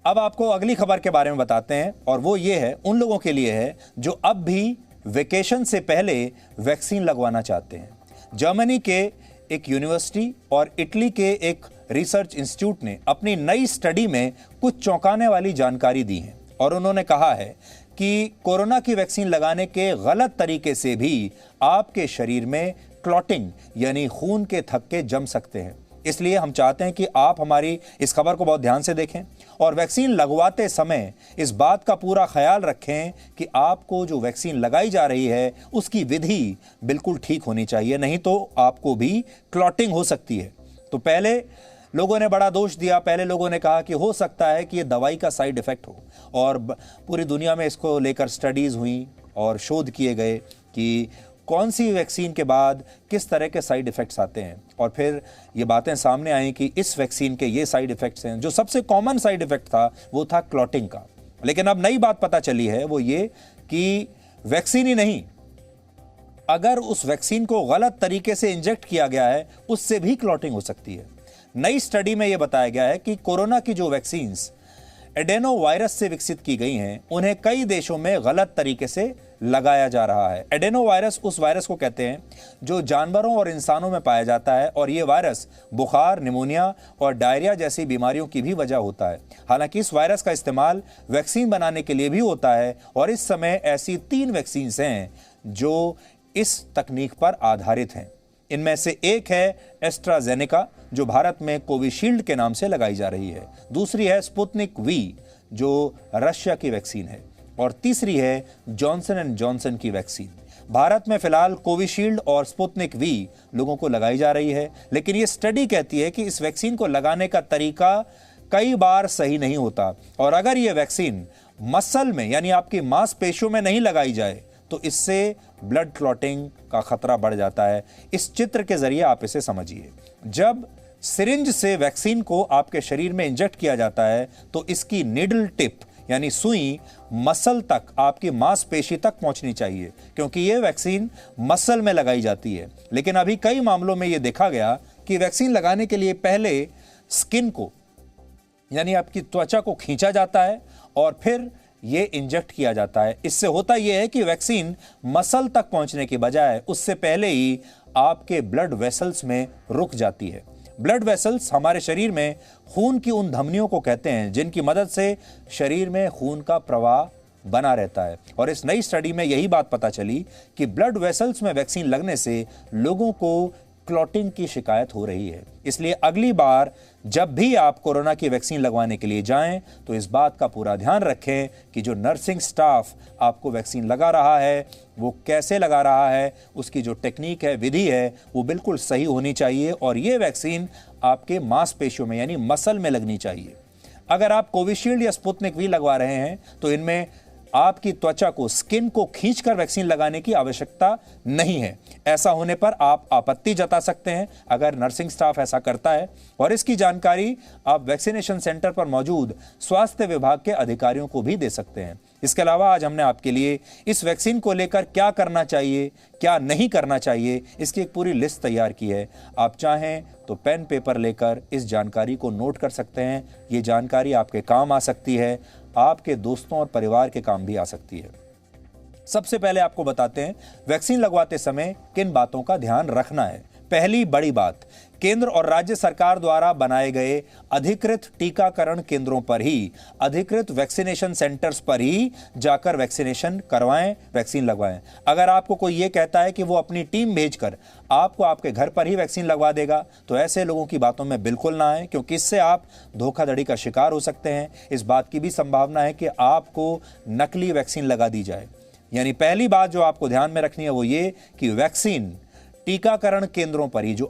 अब आपको अगली खबर के बारे में बताते हैं और वो ये है, उन लोगों के लिए है जो अब भी वेकेशन से पहले वैक्सीन लगवाना चाहते हैं। जर्मनी के एक यूनिवर्सिटी और इटली के एक रिसर्च इंस्टीट्यूट ने अपनी नई स्टडी में कुछ चौंकाने वाली जानकारी दी है और उन्होंने कहा है कि कोरोना की वैक्सीन लगाने के गलत तरीके से भी आपके शरीर में क्लॉटिंग यानी खून के थक्के जम सकते हैं। इसलिए हम चाहते हैं कि आप हमारी इस खबर को बहुत ध्यान से देखें और वैक्सीन लगवाते समय इस बात का पूरा ख्याल रखें कि आपको जो वैक्सीन लगाई जा रही है उसकी विधि बिल्कुल ठीक होनी चाहिए, नहीं तो आपको भी क्लॉटिंग हो सकती है। तो पहले लोगों ने बड़ा दोष दिया, पहले लोगों ने कहा कि हो सकता है कि ये दवाई का साइड इफेक्ट हो और पूरी दुनिया में इसको लेकर स्टडीज़ हुई और शोध किए गए कि कौन सी वैक्सीन के बाद किस तरह के साइड इफ़ेक्ट्स आते हैं और फिर ये बातें सामने आई कि इस वैक्सीन के ये साइड इफ़ेक्ट्स हैं। जो सबसे कॉमन साइड इफ़ेक्ट था वो था क्लॉटिंग का। लेकिन अब नई बात पता चली है वो ये कि वैक्सीन ही नहीं, अगर उस वैक्सीन को गलत तरीके से इंजेक्ट किया गया है उससे भी क्लॉटिंग हो सकती है। नई स्टडी में यह बताया गया है कि कोरोना की जो वैक्सीन्स एडेनो वायरस से विकसित की गई हैं उन्हें कई देशों में गलत तरीके से लगाया जा रहा है। एडेनो वायरस उस वायरस को कहते हैं जो जानवरों और इंसानों में पाया जाता है और ये वायरस बुखार, निमोनिया और डायरिया जैसी बीमारियों की भी वजह होता है। हालांकि इस वायरस का इस्तेमाल वैक्सीन बनाने के लिए भी होता है और इस समय ऐसी 3 वैक्सीन्स हैं जो इस तकनीक पर आधारित हैं। इनमें से एक है एस्ट्राजेनेका जो भारत में कोविशील्ड के नाम से लगाई जा रही है, दूसरी है स्पुतनिक वी जो रशिया की वैक्सीन है और तीसरी है जॉनसन एंड जॉनसन की वैक्सीन। भारत में फिलहाल कोविशील्ड और स्पुतनिक वी लोगों को लगाई जा रही है, लेकिन ये स्टडी कहती है कि इस वैक्सीन को लगाने का तरीका कई बार सही नहीं होता और अगर ये वैक्सीन मसल में यानी आपकी मांसपेशियों में नहीं लगाई जाए तो इससे ब्लड क्लॉटिंग का खतरा बढ़ जाता है। इस चित्र के जरिए आप इसे समझिए। जब सिरिंज से वैक्सीन को आपके शरीर में इंजेक्ट किया जाता है तो इसकी नीडल टिप यानी सुई मसल तक, आपकी मांसपेशी तक पहुंचनी चाहिए क्योंकि यह वैक्सीन मसल में लगाई जाती है। लेकिन अभी कई मामलों में यह देखा गया कि वैक्सीन लगाने के लिए पहले स्किन को यानी आपकी त्वचा को खींचा जाता है और फिर ये इंजेक्ट किया जाता है। इससे होता यह है कि वैक्सीन मसल तक पहुंचने के बजाय उससे पहले ही आपके ब्लड वेसल्स में रुक जाती है। ब्लड वेसल्स हमारे शरीर में खून की उन धमनियों को कहते हैं जिनकी मदद से शरीर में खून का प्रवाह बना रहता है और इस नई स्टडी में यही बात पता चली कि ब्लड वेसल्स में वैक्सीन लगने से लोगों को क्लॉटिंग की शिकायत हो रही है। इसलिए अगली बार जब भी आप कोरोना की वैक्सीन लगवाने के लिए जाएं तो इस बात का पूरा ध्यान रखें कि जो नर्सिंग स्टाफ आपको वैक्सीन लगा रहा है वो कैसे लगा रहा है, उसकी जो टेक्निक है, विधि है, वो बिल्कुल सही होनी चाहिए और ये वैक्सीन आपके मांसपेशियों में यानी मसल में लगनी चाहिए। अगर आप कोविशील्ड या स्पुतनिक वी लगवा रहे हैं तो इनमें आपकी त्वचा को, स्किन को खींचकर वैक्सीन लगाने की आवश्यकता नहीं है। ऐसा होने पर आप आपत्ति जता सकते हैं अगर नर्सिंग स्टाफ ऐसा करता है और इसकी जानकारी आप वैक्सीनेशन सेंटर पर मौजूद स्वास्थ्य विभाग के अधिकारियों को भी दे सकते हैं। इसके अलावा आज हमने आपके लिए इस वैक्सीन को लेकर क्या करना चाहिए, क्या नहीं करना चाहिए, इसकी एक पूरी लिस्ट तैयार की है। आप चाहें तो पेन पेपर लेकर इस जानकारी को नोट कर सकते हैं। ये जानकारी आपके काम आ सकती है, आपके दोस्तों और परिवार के काम भी आ सकती है। सबसे पहले आपको बताते हैं वैक्सीन लगवाते समय किन बातों का ध्यान रखना है। पहली बड़ी बात, केंद्र और राज्य सरकार द्वारा बनाए गए अधिकृत टीकाकरण केंद्रों पर ही, अधिकृत वैक्सीनेशन सेंटर्स पर ही जाकर वैक्सीनेशन करवाएं, वैक्सीन लगवाएं। अगर आपको कोई ये कहता है कि वो अपनी टीम भेजकर आपको आपके घर पर ही वैक्सीन लगवा देगा तो ऐसे लोगों की बातों में बिल्कुल ना आए क्योंकि इससे आप धोखाधड़ी का शिकार हो सकते हैं। इस बात की भी संभावना है कि आपको नकली वैक्सीन लगा दी जाए। यानी पहली बात जो आपको ध्यान में रखनी है वो ये कि वैक्सीन टीकाकरण केंद्रों पर ही, जो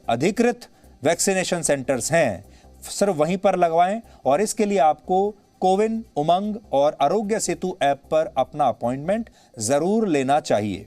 अधिकृत वैक्सीनेशन सेंटर्स हैं, सिर्फ वहीं पर लगवाएं और इसके लिए आपको कोविन, उमंग और आरोग्य सेतु ऐप पर अपना अपॉइंटमेंट जरूर लेना चाहिए।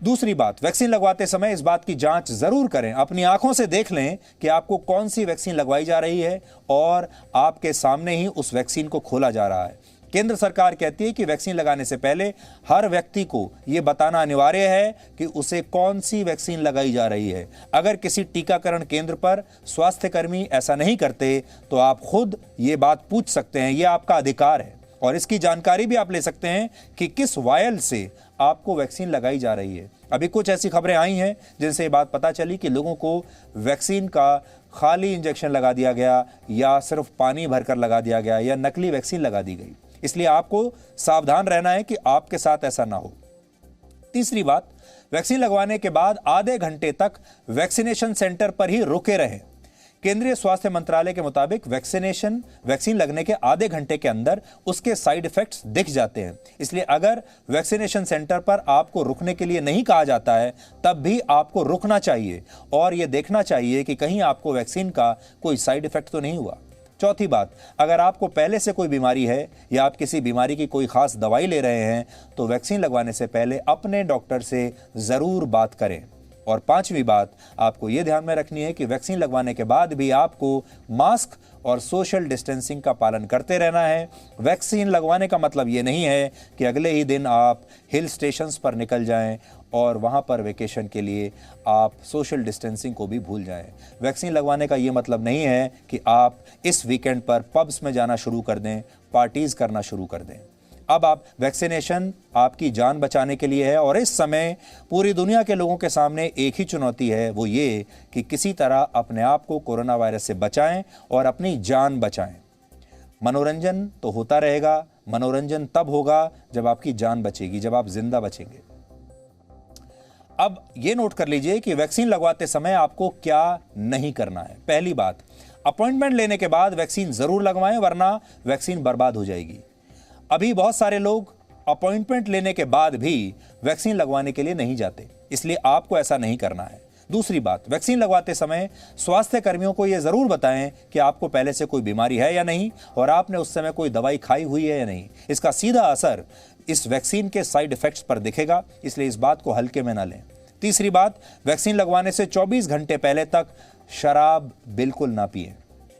दूसरी बात, वैक्सीन लगवाते समय इस बात की जांच जरूर करें, अपनी आंखों से देख लें कि आपको कौन सी वैक्सीन लगवाई जा रही है और आपके सामने ही उस वैक्सीन को खोला जा रहा है। केंद्र सरकार कहती है कि वैक्सीन लगाने से पहले हर व्यक्ति को यह बताना अनिवार्य है कि उसे कौन सी वैक्सीन लगाई जा रही है। अगर किसी टीकाकरण केंद्र पर स्वास्थ्यकर्मी ऐसा नहीं करते तो आप खुद ये बात पूछ सकते हैं, यह आपका अधिकार है। और इसकी जानकारी भी आप ले सकते हैं कि किस वायल से आपको वैक्सीन लगाई जा रही है। अभी कुछ ऐसी खबरें आई हैं जिनसे ये बात पता चली कि लोगों को वैक्सीन का खाली इंजेक्शन लगा दिया गया या सिर्फ पानी भरकर लगा दिया गया या नकली वैक्सीन लगा दी गई। इसलिए आपको सावधान रहना है कि आपके साथ ऐसा ना हो। तीसरी बात, वैक्सीन लगवाने के बाद आधे घंटे तक वैक्सीनेशन सेंटर पर ही रुके रहें। केंद्रीय स्वास्थ्य मंत्रालय के मुताबिक वैक्सीन लगने के आधे घंटे के अंदर उसके साइड इफेक्ट्स दिख जाते हैं। इसलिए अगर वैक्सीनेशन सेंटर पर आपको रुकने के लिए नहीं कहा जाता है तब भी आपको रुकना चाहिए और यह देखना चाहिए कि कहीं आपको वैक्सीन का कोई साइड इफेक्ट तो नहीं हुआ। चौथी बात, अगर आपको पहले से कोई बीमारी है या आप किसी बीमारी की कोई खास दवाई ले रहे हैं तो वैक्सीन लगवाने से पहले अपने डॉक्टर से जरूर बात करें। और पांचवी बात, आपको यह ध्यान में रखनी है कि वैक्सीन लगवाने के बाद भी आपको मास्क और सोशल डिस्टेंसिंग का पालन करते रहना है। वैक्सीन लगवाने का मतलब ये नहीं है कि अगले ही दिन आप हिल स्टेशंस पर निकल जाएं और वहां पर वेकेशन के लिए आप सोशल डिस्टेंसिंग को भी भूल जाएं। वैक्सीन लगवाने का ये मतलब नहीं है कि आप इस वीकेंड पर पब्स में जाना शुरू कर दें, पार्टीज करना शुरू कर दें। अब आप वैक्सीनेशन आपकी जान बचाने के लिए है और इस समय पूरी दुनिया के लोगों के सामने एक ही चुनौती है, वो ये कि किसी तरह अपने आप को कोरोना वायरस से बचाएं और अपनी जान बचाएं। मनोरंजन तो होता रहेगा, मनोरंजन तब होगा जब आपकी जान बचेगी, जब आप जिंदा बचेंगे। अब ये नोट कर लीजिए कि वैक्सीन लगवाते समय आपको क्या नहीं करना है। पहली बात, अपॉइंटमेंट लेने के बाद वैक्सीन जरूर लगवाएं वरना वैक्सीन बर्बाद हो जाएगी। अभी बहुत सारे लोग अपॉइंटमेंट लेने के बाद भी वैक्सीन लगवाने के लिए नहीं जाते, इसलिए आपको ऐसा नहीं करना है। दूसरी बात, वैक्सीन लगवाते समय स्वास्थ्य कर्मियों को यह जरूर बताएं कि आपको पहले से कोई बीमारी है या नहीं और आपने उस समय कोई दवाई खाई हुई है या नहीं। इसका सीधा असर इस वैक्सीन के साइड इफेक्ट्स पर दिखेगा, इसलिए इस बात को हल्के में ना लें। तीसरी बात, वैक्सीन लगवाने से 24 घंटे पहले तक शराब बिल्कुल ना पिएं।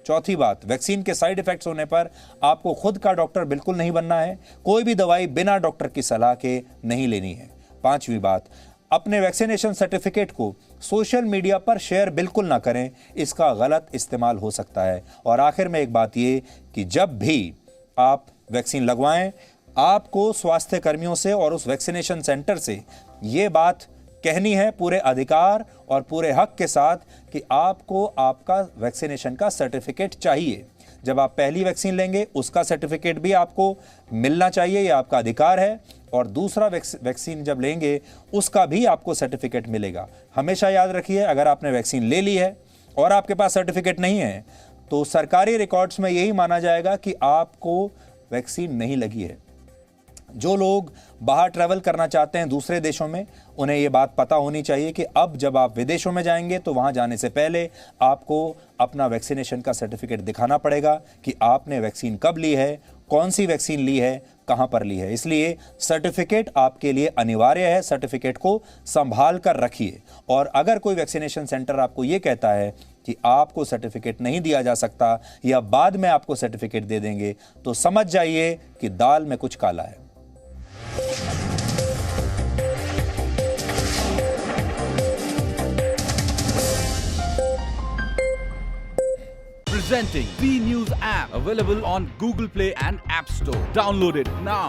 चौथी बात, वैक्सीन के साइड इफेक्ट्स होने पर आपको खुद का डॉक्टर बिल्कुल नहीं बनना है। कोई भी दवाई बिना डॉक्टर की सलाह के नहीं लेनी है। पांचवी बात, अपने वैक्सीनेशन सर्टिफिकेट को सोशल मीडिया पर शेयर बिल्कुल ना करें, इसका गलत इस्तेमाल हो सकता है। और आखिर में एक बात ये कि जब भी आप वैक्सीन लगवाएं, आपको स्वास्थ्य कर्मियों से और उस वैक्सीनेशन सेंटर से ये बात कहनी है पूरे अधिकार और पूरे हक के साथ कि आपको आपका वैक्सीनेशन का सर्टिफिकेट चाहिए। जब आप पहली वैक्सीन लेंगे उसका सर्टिफिकेट भी आपको मिलना चाहिए, यह आपका अधिकार है। और दूसरा वैक्सीन जब लेंगे उसका भी आपको सर्टिफिकेट मिलेगा। हमेशा याद रखिए, अगर आपने वैक्सीन ले ली है और आपके पास सर्टिफिकेट नहीं है तो सरकारी रिकॉर्ड्स में यही माना जाएगा कि आपको वैक्सीन नहीं लगी है। जो लोग बाहर ट्रैवल करना चाहते हैं दूसरे देशों में, उन्हें ये बात पता होनी चाहिए कि अब जब आप विदेशों में जाएंगे तो वहां जाने से पहले आपको अपना वैक्सीनेशन का सर्टिफिकेट दिखाना पड़ेगा कि आपने वैक्सीन कब ली है, कौन सी वैक्सीन ली है, कहां पर ली है। इसलिए सर्टिफिकेट आपके लिए अनिवार्य है, सर्टिफिकेट को संभाल कर रखिए। और अगर कोई वैक्सीनेशन सेंटर आपको ये कहता है कि आपको सर्टिफिकेट नहीं दिया जा सकता या बाद में आपको सर्टिफिकेट दे देंगे, तो समझ जाइए कि दाल में कुछ काला है। Presenting V News app, available on Google Play and App Store. Download it now.